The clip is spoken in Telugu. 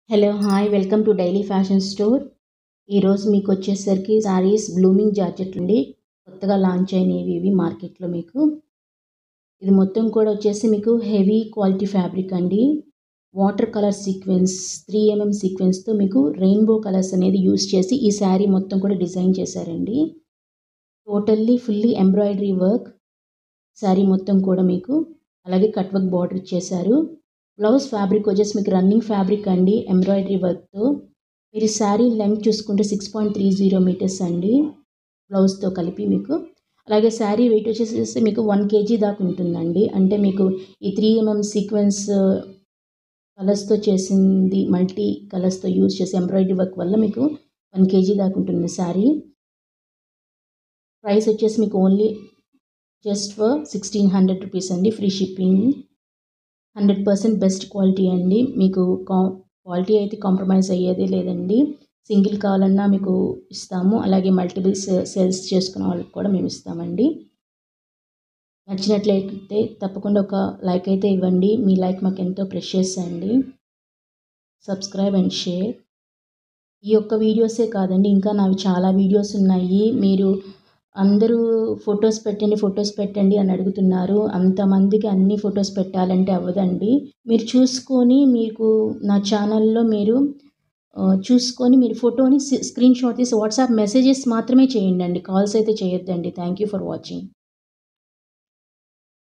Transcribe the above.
Hello hi welcome to daily fashion store. ఈరోజు మీకు వచ్చేసరికి శారీస్ బ్లూమింగ్ జార్జెట్ అండి. కొత్తగా లాంచ్ అయినవి ఇవి మార్కెట్లో. మీకు ఇది మొత్తం కూడా వచ్చేసి మీకు హెవీ క్వాలిటీ ఫ్యాబ్రిక్ అండి. వాటర్ కలర్ సీక్వెన్స్ 3mm సీక్వెన్స్తో మీకు రెయిన్బో కలర్స్ అనేది యూస్ చేసి ఈ శారీ మొత్తం కూడా డిజైన్ చేశారండి. Totally fully embroidery work sari మొత్తం కూడా మీకు, అలాగే కట్ వర్క్ బార్డర్ ఇచ్చేశారు. బ్లౌజ్ ఫ్యాబ్రిక్ వచ్చేసి మీకు రన్నింగ్ ఫ్యాబ్రిక్ అండి, ఎంబ్రాయిడరీ వర్క్తో. మీరు శారీ లెంగ్త్ చూసుకుంటే 6.30 మీటర్స్ అండి బ్లౌజ్తో కలిపి మీకు. అలాగే శారీ వెయిట్ వచ్చేసి మీకు 1 kg దాకా ఉంటుందండి. అంటే మీకు ఈ 3mm సీక్వెన్స్ కలర్స్తో చేసింది, మల్టీ కలర్స్తో యూజ్ చేసి ఎంబ్రాయిడరీ వర్క్ వల్ల మీకు 1 kg దాకా ఉంటుంది శారీ. ప్రైస్ వచ్చేసి మీకు ఓన్లీ జస్ట్ ఫర్ 1600 రూపీస్ అండి, ఫ్రీ షిప్పింగ్. 100% బెస్ట్ క్వాలిటీ అండి. మీకు క్వాలిటీ అయితే కాంప్రమైజ్ అయ్యేదే లేదండి. సింగిల్ కావాలన్నా మీకు ఇస్తాము, అలాగే మల్టిపుల్ సేల్స్ చేసుకునే వాళ్ళకి కూడా మేము ఇస్తామండి. నచ్చినట్లయితే తప్పకుండా ఒక లైక్ అయితే ఇవ్వండి. మీ లైక్ మాకు ఎంతో ప్రెషియస్ అండి. Subscribe and share. ఈ ఒక్క వీడియోసే కాదండి, ఇంకా నావి చాలా వీడియోస్ ఉన్నాయి. మీరు అందరూ ఫొటోస్ పెట్టండి అని అడుగుతున్నారు. అంతమందికి అన్ని ఫొటోస్ పెట్టాలంటే అవ్వదండి. మీరు చూసుకొని, మీకు నా ఛానల్లో మీరు చూసుకొని మీరు ఫోటోని స్క్రీన్ షాట్ తీసి వాట్సాప్ మెసేజెస్ మాత్రమే చేయండి. కాల్స్ అయితే చేయొద్దండి. Thank you for watching.